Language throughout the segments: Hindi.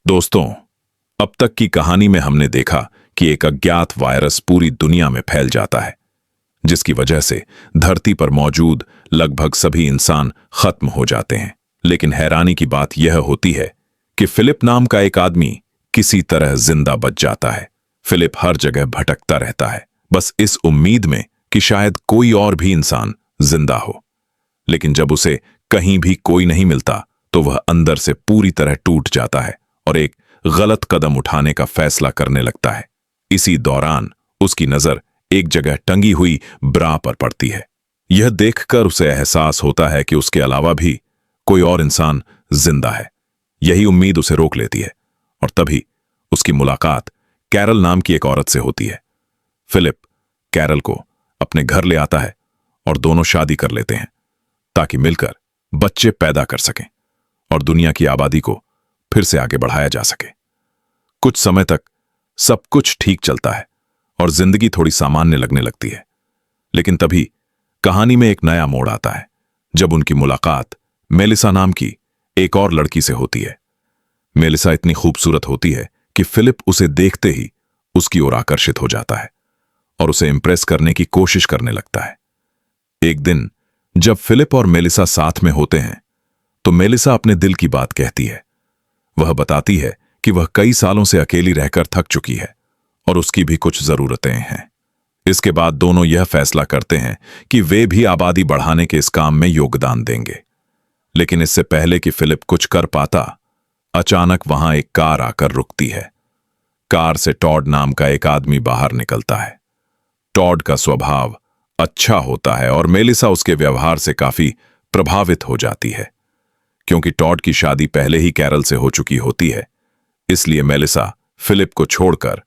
दोस्तों, अब तक की कहानी में हमने देखा कि एक अज्ञात वायरस पूरी दुनिया में फैल जाता है, जिसकी वजह से धरती पर मौजूद लगभग सभी इंसान खत्म हो जाते हैं। लेकिन हैरानी की बात यह होती है कि फिलिप नाम का एक आदमी किसी तरह जिंदा बच जाता है। फिलिप हर जगह भटकता रहता है, बस इस उम्मीद में कि शायद कोई और भी इंसान जिंदा हो। लेकिन जब उसे कहीं भी कोई नहीं मिलता तो वह अंदर से पूरी तरह टूट जाता है और एक गलत कदम उठाने का फैसला करने लगता है। इसी दौरान उसकी नजर एक जगह टंगी हुई ब्रा पर पड़ती है। यह देखकर उसे एहसास होता है कि उसके अलावा भी कोई और इंसान जिंदा है। यही उम्मीद उसे रोक लेती है और तभी उसकी मुलाकात कैरल नाम की एक औरत से होती है। फिलिप कैरल को अपने घर ले आता है और दोनों शादी कर लेते हैं ताकि मिलकर बच्चे पैदा कर सकें और दुनिया की आबादी को फिर से आगे बढ़ाया जा सके। कुछ समय तक सब कुछ ठीक चलता है और जिंदगी थोड़ी सामान्य लगने लगती है। लेकिन तभी कहानी में एक नया मोड़ आता है जब उनकी मुलाकात मेलिसा नाम की एक और लड़की से होती है। मेलिसा इतनी खूबसूरत होती है कि फिलिप उसे देखते ही उसकी ओर आकर्षित हो जाता है और उसे इंप्रेस करने की कोशिश करने लगता है। एक दिन जब फिलिप और मेलिसा साथ में होते हैं तो मेलिसा अपने दिल की बात कहती है। वह बताती है कि वह कई सालों से अकेली रहकर थक चुकी है और उसकी भी कुछ जरूरतें हैं। इसके बाद दोनों यह फैसला करते हैं कि वे भी आबादी बढ़ाने के इस काम में योगदान देंगे। लेकिन इससे पहले कि फिलिप कुछ कर पाता, अचानक वहां एक कार आकर रुकती है। कार से टॉड नाम का एक आदमी बाहर निकलता है। टॉड का स्वभाव अच्छा होता है और मेलिसा उसके व्यवहार से काफी प्रभावित हो जाती है। क्योंकि टॉड की शादी पहले ही कैरल से हो चुकी होती है, इसलिए मेलिसा फिलिप को छोड़कर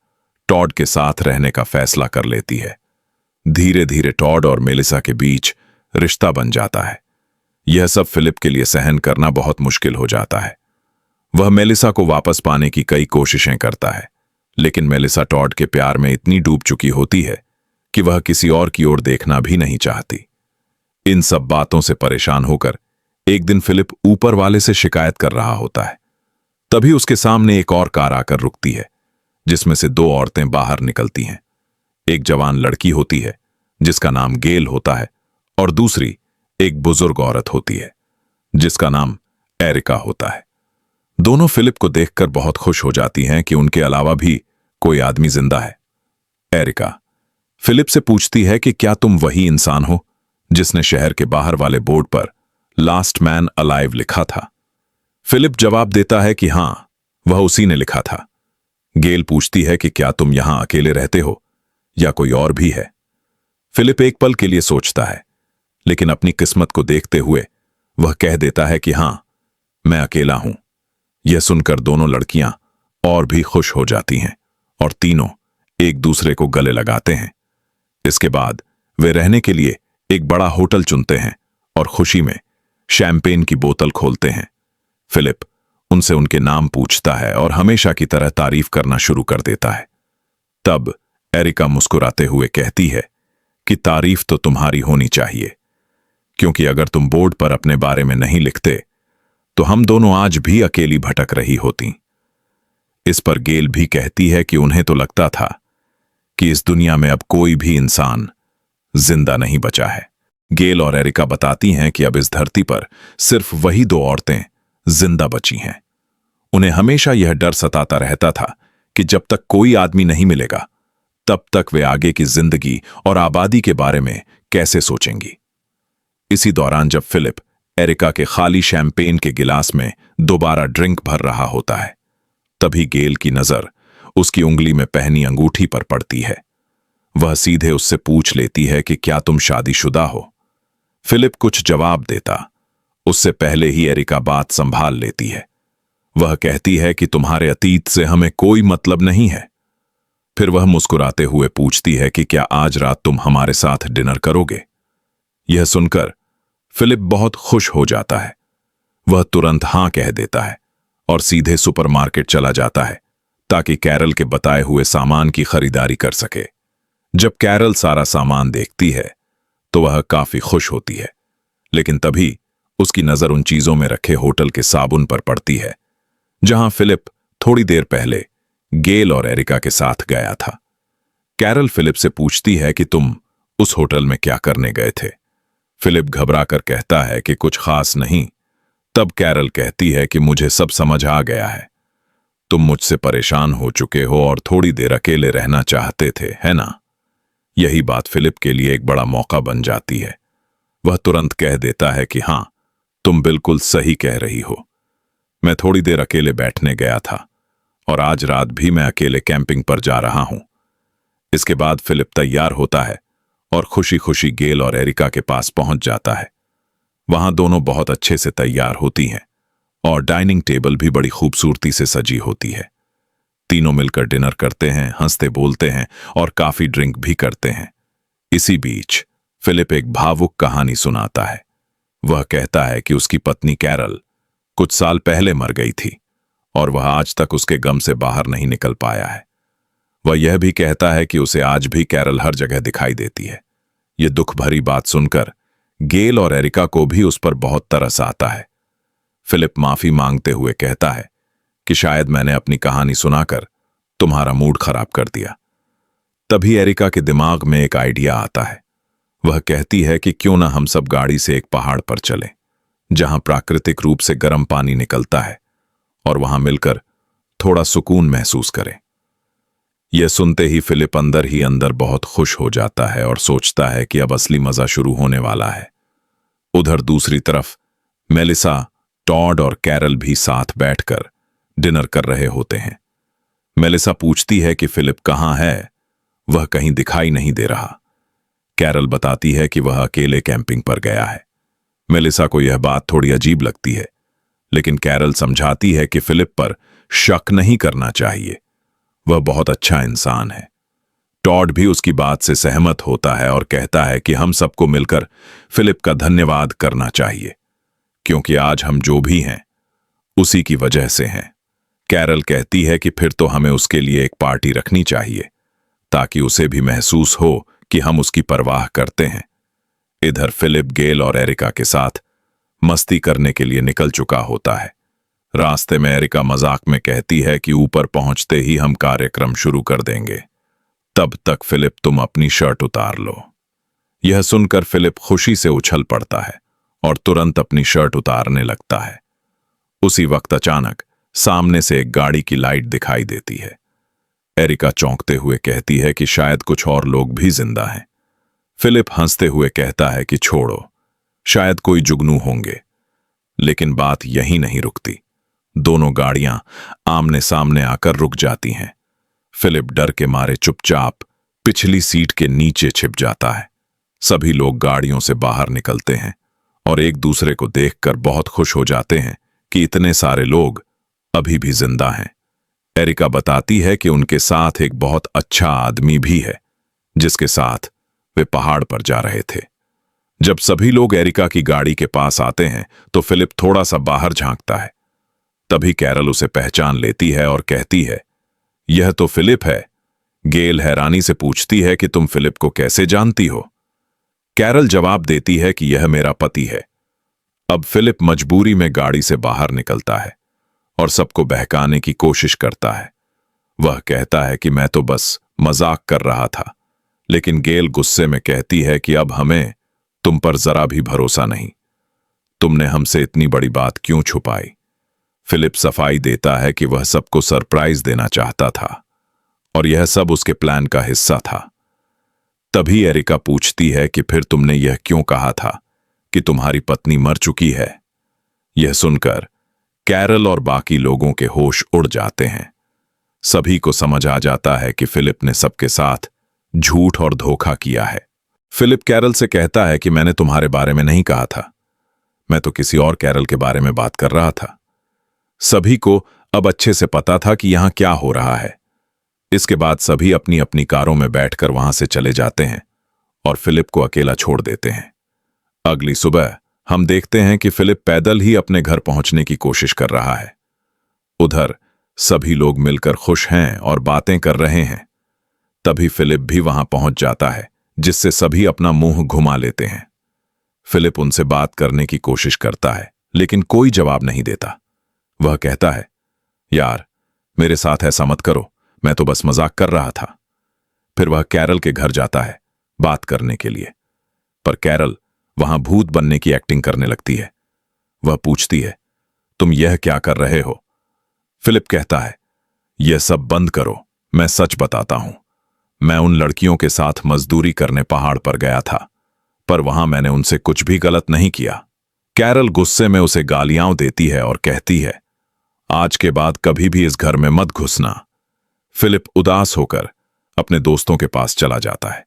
टॉड के साथ रहने का फैसला कर लेती है। धीरे धीरे टॉड और मेलिसा के बीच रिश्ता बन जाता है। यह सब फिलिप के लिए सहन करना बहुत मुश्किल हो जाता है। वह मेलिसा को वापस पाने की कई कोशिशें करता है, लेकिन मेलिसा टॉड के प्यार में इतनी डूब चुकी होती है कि वह किसी और की ओर देखना भी नहीं चाहती। इन सब बातों से परेशान होकर एक दिन फिलिप ऊपर वाले से शिकायत कर रहा होता है। तभी उसके सामने एक और कार आकर रुकती है, जिसमें से दो औरतें बाहर निकलती हैं। एक जवान लड़की होती है जिसका नाम गेल होता है और दूसरी एक बुजुर्ग औरत होती है जिसका नाम एरिका होता है। दोनों फिलिप को देखकर बहुत खुश हो जाती हैं कि उनके अलावा भी कोई आदमी जिंदा है। एरिका फिलिप से पूछती है कि क्या तुम वही इंसान हो जिसने शहर के बाहर वाले बोर्ड पर लास्ट मैन अलाइव लिखा था। फिलिप जवाब देता है कि हां, वह उसी ने लिखा था। गेल पूछती है कि क्या तुम यहां अकेले रहते हो या कोई और भी है। फिलिप एक पल के लिए सोचता है, लेकिन अपनी किस्मत को देखते हुए वह कह देता है कि हां, मैं अकेला हूं। यह सुनकर दोनों लड़कियां और भी खुश हो जाती हैं और तीनों एक दूसरे को गले लगाते हैं। इसके बाद वे रहने के लिए एक बड़ा होटल चुनते हैं और खुशी में शैंपेन की बोतल खोलते हैं। फिलिप उनसे उनके नाम पूछता है और हमेशा की तरह तारीफ करना शुरू कर देता है। तब एरिका मुस्कुराते हुए कहती है कि तारीफ तो तुम्हारी होनी चाहिए, क्योंकि अगर तुम बोर्ड पर अपने बारे में नहीं लिखते तो हम दोनों आज भी अकेली भटक रही होती। इस पर गेल भी कहती है कि उन्हें तो लगता था कि इस दुनिया में अब कोई भी इंसान जिंदा नहीं बचा है। गेल और एरिका बताती हैं कि अब इस धरती पर सिर्फ वही दो औरतें जिंदा बची हैं। उन्हें हमेशा यह डर सताता रहता था कि जब तक कोई आदमी नहीं मिलेगा तब तक वे आगे की जिंदगी और आबादी के बारे में कैसे सोचेंगी। इसी दौरान जब फिलिप एरिका के खाली शैंपेन के गिलास में दोबारा ड्रिंक भर रहा होता है, तभी गेल की नजर उसकी उंगली में पहनी अंगूठी पर पड़ती है। वह सीधे उससे पूछ लेती है कि क्या तुम शादीशुदा हो। फिलिप कुछ जवाब देता उससे पहले ही एरिका बात संभाल लेती है। वह कहती है कि तुम्हारे अतीत से हमें कोई मतलब नहीं है। फिर वह मुस्कुराते हुए पूछती है कि क्या आज रात तुम हमारे साथ डिनर करोगे। यह सुनकर फिलिप बहुत खुश हो जाता है। वह तुरंत हां कह देता है और सीधे सुपरमार्केट चला जाता है ताकि कैरल के बताए हुए सामान की खरीदारी कर सके। जब कैरल सारा सामान देखती है तो वह काफी खुश होती है, लेकिन तभी उसकी नजर उन चीजों में रखे होटल के साबुन पर पड़ती है जहां फिलिप थोड़ी देर पहले गेल और एरिका के साथ गया था। कैरल फिलिप से पूछती है कि तुम उस होटल में क्या करने गए थे। फिलिप घबराकर कहता है कि कुछ खास नहीं। तब कैरल कहती है कि मुझे सब समझ आ गया है। तुम मुझसे परेशान हो चुके हो और थोड़ी देर अकेले रहना चाहते थे, है ना? यही बात फिलिप के लिए एक बड़ा मौका बन जाती है। वह तुरंत कह देता है कि हाँ, तुम बिल्कुल सही कह रही हो। मैं थोड़ी देर अकेले बैठने गया था और आज रात भी मैं अकेले कैंपिंग पर जा रहा हूं। इसके बाद फिलिप तैयार होता है और खुशी खुशी गेल और एरिका के पास पहुंच जाता है। वहां दोनों बहुत अच्छे से तैयार होती हैं और डाइनिंग टेबल भी बड़ी खूबसूरती से सजी होती है। तीनों मिलकर डिनर करते हैं, हंसते बोलते हैं और काफी ड्रिंक भी करते हैं। इसी बीच फिलिप एक भावुक कहानी सुनाता है। वह कहता है कि उसकी पत्नी कैरल कुछ साल पहले मर गई थी और वह आज तक उसके गम से बाहर नहीं निकल पाया है। वह यह भी कहता है कि उसे आज भी कैरल हर जगह दिखाई देती है। ये दुख भरी बात सुनकर गेल और एरिका को भी उस पर बहुत तरस आता है। फिलिप माफी मांगते हुए कहता है कि शायद मैंने अपनी कहानी सुनाकर तुम्हारा मूड खराब कर दिया। तभी एरिका के दिमाग में एक आइडिया आता है। वह कहती है कि क्यों ना हम सब गाड़ी से एक पहाड़ पर चलें, जहां प्राकृतिक रूप से गर्म पानी निकलता है, और वहां मिलकर थोड़ा सुकून महसूस करें। यह सुनते ही फिलिप अंदर ही अंदर बहुत खुश हो जाता है और सोचता है कि अब असली मजा शुरू होने वाला है। उधर दूसरी तरफ मेलिसा, टॉड और कैरल भी साथ बैठकर डिनर कर रहे होते हैं। मेलिसा पूछती है कि फिलिप कहाँ है, वह कहीं दिखाई नहीं दे रहा। कैरल बताती है कि वह अकेले कैंपिंग पर गया है। मेलिसा को यह बात थोड़ी अजीब लगती है, लेकिन कैरल समझाती है कि फिलिप पर शक नहीं करना चाहिए, वह बहुत अच्छा इंसान है। टॉड भी उसकी बात से सहमत होता है और कहता है कि हम सबको मिलकर फिलिप का धन्यवाद करना चाहिए, क्योंकि आज हम जो भी हैं उसी की वजह से हैं। कैरल कहती है कि फिर तो हमें उसके लिए एक पार्टी रखनी चाहिए, ताकि उसे भी महसूस हो कि हम उसकी परवाह करते हैं। इधर फिलिप गेल और एरिका के साथ मस्ती करने के लिए निकल चुका होता है। रास्ते में एरिका मजाक में कहती है कि ऊपर पहुंचते ही हम कार्यक्रम शुरू कर देंगे, तब तक फिलिप तुम अपनी शर्ट उतार लो। यह सुनकर फिलिप खुशी से उछल पड़ता है और तुरंत अपनी शर्ट उतारने लगता है। उसी वक्त अचानक सामने से एक गाड़ी की लाइट दिखाई देती है। एरिका चौंकते हुए कहती है कि शायद कुछ और लोग भी जिंदा हैं। फिलिप हंसते हुए कहता है कि छोड़ो, शायद कोई जुगनू होंगे। लेकिन बात यहीं नहीं रुकती। दोनों गाड़ियां आमने सामने आकर रुक जाती हैं। फिलिप डर के मारे चुपचाप पिछली सीट के नीचे छिप जाता है। सभी लोग गाड़ियों से बाहर निकलते हैं और एक दूसरे को देखकर बहुत खुश हो जाते हैं कि इतने सारे लोग अभी भी जिंदा हैं। एरिका बताती है कि उनके साथ एक बहुत अच्छा आदमी भी है, जिसके साथ वे पहाड़ पर जा रहे थे। जब सभी लोग एरिका की गाड़ी के पास आते हैं तो फिलिप थोड़ा सा बाहर झांकता है। तभी कैरल उसे पहचान लेती है और कहती है, यह तो फिलिप है। गेल हैरानी से पूछती है कि तुम फिलिप को कैसे जानती हो? कैरल जवाब देती है कि यह मेरा पति है। अब फिलिप मजबूरी में गाड़ी से बाहर निकलता है और सबको बहकाने की कोशिश करता है। वह कहता है कि मैं तो बस मजाक कर रहा था, लेकिन गेल गुस्से में कहती है कि अब हमें तुम पर जरा भी भरोसा नहीं। तुमने हमसे इतनी बड़ी बात क्यों छुपाई? फिलिप सफाई देता है कि वह सबको सरप्राइज देना चाहता था और यह सब उसके प्लान का हिस्सा था। तभी एरिका पूछती है कि फिर तुमने यह क्यों कहा था कि तुम्हारी पत्नी मर चुकी है? यह सुनकर कैरल और बाकी लोगों के होश उड़ जाते हैं। सभी को समझ आ जाता है कि फिलिप ने सबके साथ झूठ और धोखा किया है। फिलिप कैरल से कहता है कि मैंने तुम्हारे बारे में नहीं कहा था, मैं तो किसी और कैरल के बारे में बात कर रहा था। सभी को अब अच्छे से पता था कि यहां क्या हो रहा है। इसके बाद सभी अपनी अपनी कारों में बैठकर वहां से चले जाते हैं और फिलिप को अकेला छोड़ देते हैं। अगली सुबह हम देखते हैं कि फिलिप पैदल ही अपने घर पहुंचने की कोशिश कर रहा है। उधर सभी लोग मिलकर खुश हैं और बातें कर रहे हैं। तभी फिलिप भी वहां पहुंच जाता है, जिससे सभी अपना मुंह घुमा लेते हैं। फिलिप उनसे बात करने की कोशिश करता है, लेकिन कोई जवाब नहीं देता। वह कहता है, यार, मेरे साथ ऐसा मत करो, मैं तो बस मजाक कर रहा था। फिर वह कैरल के घर जाता है बात करने के लिए, पर कैरल वहां भूत बनने की एक्टिंग करने लगती है। वह पूछती है, तुम यह क्या कर रहे हो? फिलिप कहता है, यह सब बंद करो, मैं सच बताता हूं। मैं उन लड़कियों के साथ मजदूरी करने पहाड़ पर गया था, पर वहां मैंने उनसे कुछ भी गलत नहीं किया। कैरल गुस्से में उसे गालियां देती है और कहती है, आज के बाद कभी भी इस घर में मत घुसना। फिलिप उदास होकर अपने दोस्तों के पास चला जाता है।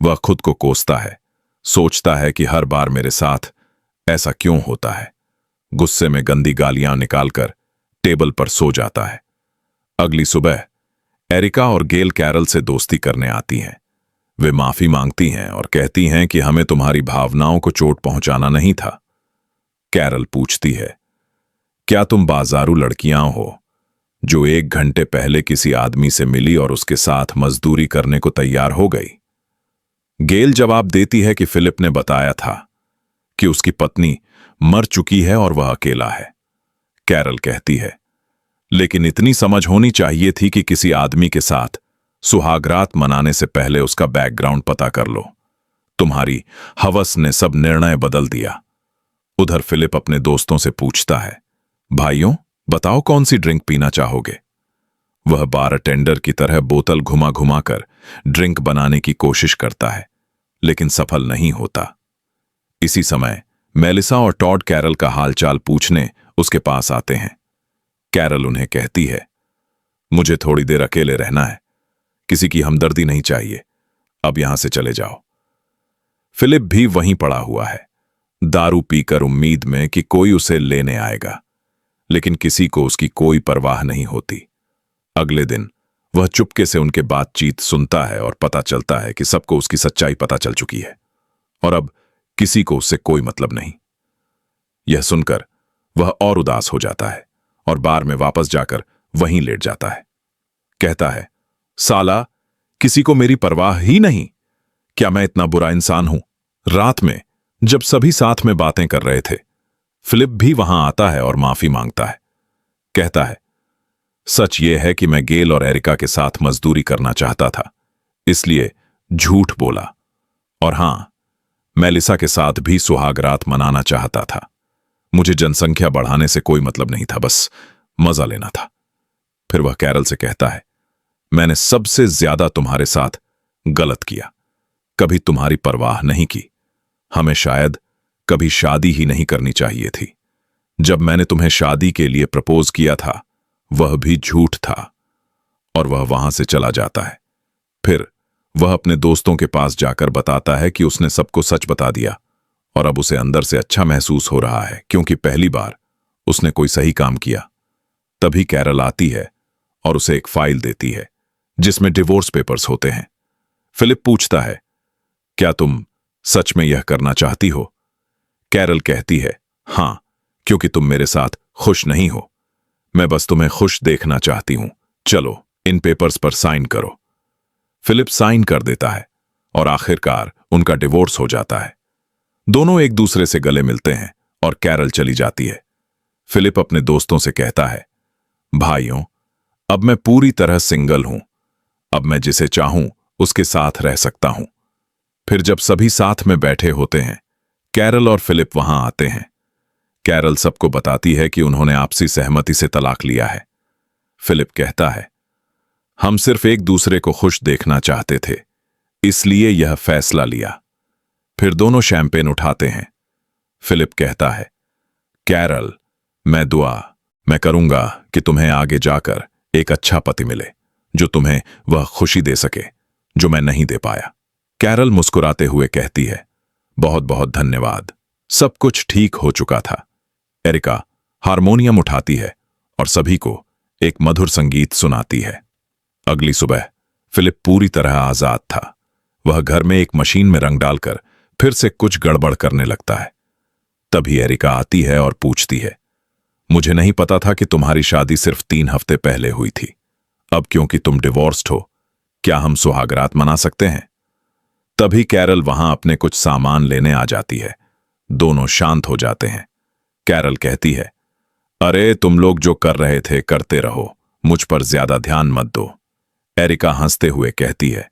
वह खुद को कोसता है, सोचता है कि हर बार मेरे साथ ऐसा क्यों होता है। गुस्से में गंदी गालियां निकालकर टेबल पर सो जाता है। अगली सुबह एरिका और गेल कैरल से दोस्ती करने आती हैं। वे माफी मांगती हैं और कहती हैं कि हमें तुम्हारी भावनाओं को चोट पहुंचाना नहीं था। कैरल पूछती है, क्या तुम बाजारू लड़कियां हो जो 1 घंटे पहले किसी आदमी से मिली और उसके साथ मजदूरी करने को तैयार हो गई? गेल जवाब देती है कि फिलिप ने बताया था कि उसकी पत्नी मर चुकी है और वह अकेला है। कैरल कहती है, लेकिन इतनी समझ होनी चाहिए थी कि किसी आदमी के साथ सुहागरात मनाने से पहले उसका बैकग्राउंड पता कर लो। तुम्हारी हवस ने सब निर्णय बदल दिया। उधर फिलिप अपने दोस्तों से पूछता है, भाइयों बताओ कौन सी ड्रिंक पीना चाहोगे? वह बार अटेंडर की तरह बोतल घुमा घुमा कर ड्रिंक बनाने की कोशिश करता है, लेकिन सफल नहीं होता। इसी समय मेलिसा और टॉड कैरल का हालचाल पूछने उसके पास आते हैं। कैरल उन्हें कहती है, मुझे थोड़ी देर अकेले रहना है, किसी की हमदर्दी नहीं चाहिए, अब यहां से चले जाओ। फिलिप भी वहीं पड़ा हुआ है, दारू पीकर उम्मीद में कि कोई उसे लेने आएगा, लेकिन किसी को उसकी कोई परवाह नहीं होती। अगले दिन वह चुपके से उनके बातचीत सुनता है और पता चलता है कि सबको उसकी सच्चाई पता चल चुकी है और अब किसी को उससे कोई मतलब नहीं। यह सुनकर वह और उदास हो जाता है और बार में वापस जाकर वहीं लेट जाता है। कहता है, साला, किसी को मेरी परवाह ही नहीं। क्या मैं इतना बुरा इंसान हूं? रात में जब सभी साथ में बातें कर रहे थे, फिलिप भी वहां आता है और माफी मांगता है। कहता है, सच यह है कि मैं गेल और एरिका के साथ मजदूरी करना चाहता था, इसलिए झूठ बोला। और हां, मेलिसा के साथ भी सुहागरात मनाना चाहता था। मुझे जनसंख्या बढ़ाने से कोई मतलब नहीं था, बस मजा लेना था। फिर वह कैरल से कहता है, मैंने सबसे ज्यादा तुम्हारे साथ गलत किया, कभी तुम्हारी परवाह नहीं की। हमें शायद कभी शादी ही नहीं करनी चाहिए थी। जब मैंने तुम्हें शादी के लिए प्रपोज किया था, वह भी झूठ था। और वह वहां से चला जाता है। फिर वह अपने दोस्तों के पास जाकर बताता है कि उसने सबको सच बता दिया और अब उसे अंदर से अच्छा महसूस हो रहा है, क्योंकि पहली बार उसने कोई सही काम किया। तभी कैरल आती है और उसे एक फाइल देती है जिसमें डिवोर्स पेपर्स होते हैं। फिलिप पूछता है, क्या तुम सच में यह करना चाहती हो? कैरल कहती है, हां, क्योंकि तुम मेरे साथ खुश नहीं हो। मैं बस तुम्हें खुश देखना चाहती हूं। चलो इन पेपर्स पर साइन करो। फिलिप साइन कर देता है और आखिरकार उनका डिवोर्स हो जाता है। दोनों एक दूसरे से गले मिलते हैं और कैरल चली जाती है। फिलिप अपने दोस्तों से कहता है, भाइयों, अब मैं पूरी तरह सिंगल हूं। अब मैं जिसे चाहूं उसके साथ रह सकता हूं। फिर जब सभी साथ में बैठे होते हैं, कैरल और फिलिप वहां आते हैं। कैरल सबको बताती है कि उन्होंने आपसी सहमति से तलाक लिया है। फिलिप कहता है, हम सिर्फ एक दूसरे को खुश देखना चाहते थे, इसलिए यह फैसला लिया। फिर दोनों शैंपेन उठाते हैं। फिलिप कहता है, कैरल, मैं करूंगा कि तुम्हें आगे जाकर एक अच्छा पति मिले, जो तुम्हें वह खुशी दे सके जो मैं नहीं दे पाया। कैरल मुस्कुराते हुए कहती है, बहुत बहुत धन्यवाद, सब कुछ ठीक हो चुका था। एरिका हारमोनियम उठाती है और सभी को एक मधुर संगीत सुनाती है। अगली सुबह फिलिप पूरी तरह आजाद था। वह घर में एक मशीन में रंग डालकर फिर से कुछ गड़बड़ करने लगता है। तभी एरिका आती है और पूछती है, मुझे नहीं पता था कि तुम्हारी शादी सिर्फ 3 हफ्ते पहले हुई थी। अब क्योंकि तुम डिवोर्स्ड हो, क्या हम सुहागरात मना सकते हैं? तभी कैरल वहां अपने कुछ सामान लेने आ जाती है। दोनों शांत हो जाते हैं। कैरल कहती है, अरे तुम लोग जो कर रहे थे करते रहो, मुझ पर ज्यादा ध्यान मत दो। एरिका हंसते हुए कहती है,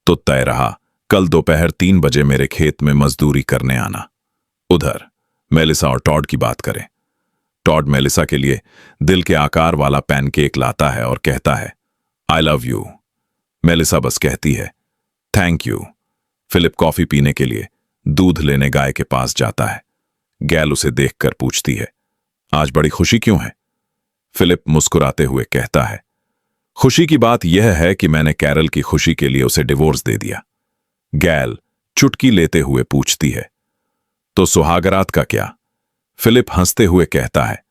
तो तय रहा, कल दोपहर 3 बजे मेरे खेत में मजदूरी करने आना। उधर मेलिसा और टॉड की बात करें। टॉड मेलिसा के लिए दिल के आकार वाला पैनकेक लाता है और कहता है, आई लव यू। मेलिसा बस कहती है, थैंक यू। फिलिप कॉफी पीने के लिए दूध लेने गाय के पास जाता है। गैल उसे देखकर पूछती है, आज बड़ी खुशी क्यों है? फिलिप मुस्कुराते हुए कहता है, खुशी की बात यह है कि मैंने कैरल की खुशी के लिए उसे डिवोर्स दे दिया। गैल चुटकी लेते हुए पूछती है, तो सुहागरात का क्या? फिलिप हंसते हुए कहता है,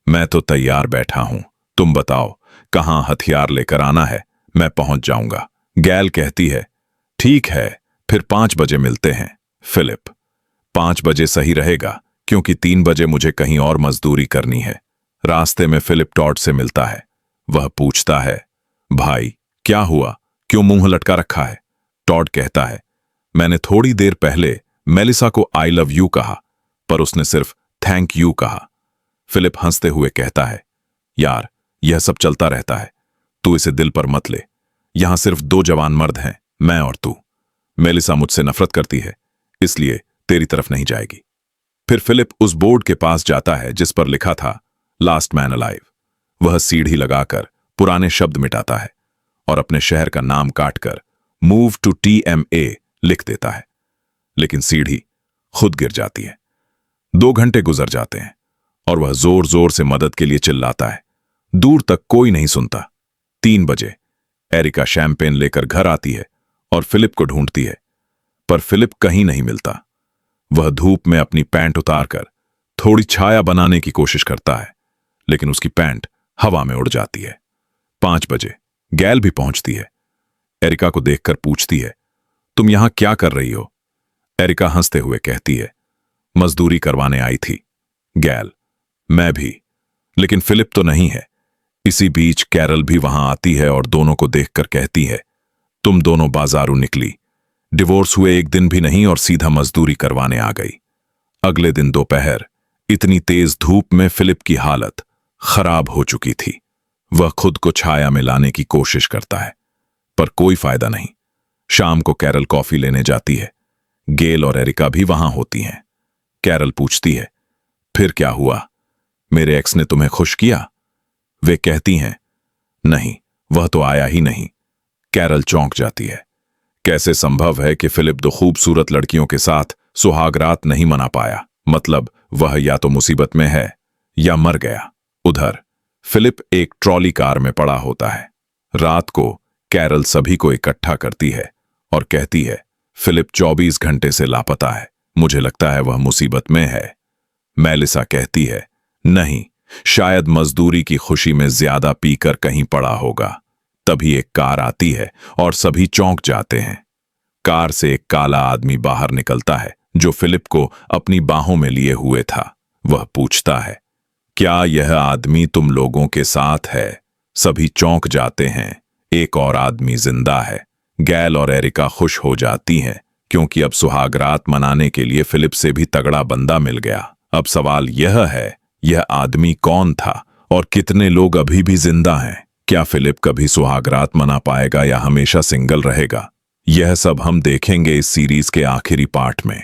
मैं तो तैयार बैठा हूं, तुम बताओ कहां हथियार लेकर आना है, मैं पहुंच जाऊंगा। गैल कहती है, ठीक है, फिर 5 बजे मिलते हैं। फिलिप, 5 बजे सही रहेगा, क्योंकि 3 बजे मुझे कहीं और मजदूरी करनी है। रास्ते में फिलिप टॉड से मिलता है। वह पूछता है, भाई क्या हुआ, क्यों मुंह लटका रखा है? टॉड कहता है, मैंने थोड़ी देर पहले मेलिसा को आई लव यू कहा, पर उसने सिर्फ थैंक यू कहा। फिलिप हंसते हुए कहता है, यार यह सब चलता रहता है, तू इसे दिल पर मत ले। यहां सिर्फ 2 जवान मर्द हैं, मैं और तू। मेलिसा मुझसे नफरत करती है, इसलिए तेरी तरफ नहीं जाएगी। फिर फिलिप उस बोर्ड के पास जाता है जिस पर लिखा था लास्ट मैन अलाइव। वह सीढ़ी लगाकर पुराने शब्द मिटाता है और अपने शहर का नाम काटकर मूव टू TMA लिख देता है। लेकिन सीढ़ी खुद गिर जाती है। 2 घंटे गुजर जाते हैं और वह जोर जोर से मदद के लिए चिल्लाता है। दूर तक कोई नहीं सुनता। 3 बजे एरिका शैंपेन लेकर घर आती है और फिलिप को ढूंढती है, पर फिलिप कहीं नहीं मिलता। वह धूप में अपनी पैंट उतारकर थोड़ी छाया बनाने की कोशिश करता है, लेकिन उसकी पैंट हवा में उड़ जाती है। 5 बजे गैल भी पहुंचती है। एरिका को देखकर पूछती है, तुम यहां क्या कर रही हो? एरिका हंसते हुए कहती है, मजदूरी करवाने आई थी। गैल, मैं भी, लेकिन फिलिप तो नहीं है। इसी बीच कैरल भी वहां आती है और दोनों को देखकर कहती है, तुम दोनों बाजारू निकली। डिवोर्स हुए 1 दिन भी नहीं और सीधा मजदूरी करवाने आ गई। अगले दिन दोपहर इतनी तेज धूप में फिलिप की हालत खराब हो चुकी थी। वह खुद को छाया में लाने की कोशिश करता है, पर कोई फायदा नहीं। शाम को कैरल कॉफी लेने जाती है। गेल और एरिका भी वहां होती हैं। कैरल पूछती है, फिर क्या हुआ? मेरे एक्स ने तुम्हें खुश किया? वे कहती हैं, नहीं, वह तो आया ही नहीं। कैरल चौंक जाती है। कैसे संभव है कि फिलिप 2 खूबसूरत लड़कियों के साथ सुहागरात नहीं मना पाया? मतलब वह या तो मुसीबत में है या मर गया। उधर फिलिप एक ट्रॉली कार में पड़ा होता है। रात को कैरल सभी को इकट्ठा करती है और कहती है, फिलिप 24 घंटे से लापता है, मुझे लगता है वह मुसीबत में है। मेलिसा कहती है, नहीं, शायद मजदूरी की खुशी में ज्यादा पीकर कहीं पड़ा होगा। तभी एक कार आती है और सभी चौंक जाते हैं। कार से एक काला आदमी बाहर निकलता है जो फिलिप को अपनी बाहों में लिए हुए था। वह पूछता है, क्या यह आदमी तुम लोगों के साथ है? सभी चौंक जाते हैं। एक और आदमी जिंदा है। गैल और एरिका खुश हो जाती हैं, क्योंकि अब सुहागरात मनाने के लिए फिलिप से भी तगड़ा बंदा मिल गया। अब सवाल यह है, यह आदमी कौन था और कितने लोग अभी भी जिंदा हैं? क्या फिलिप कभी सुहागरात मना पाएगा या हमेशा सिंगल रहेगा? यह सब हम देखेंगे इस सीरीज के आखिरी पार्ट में।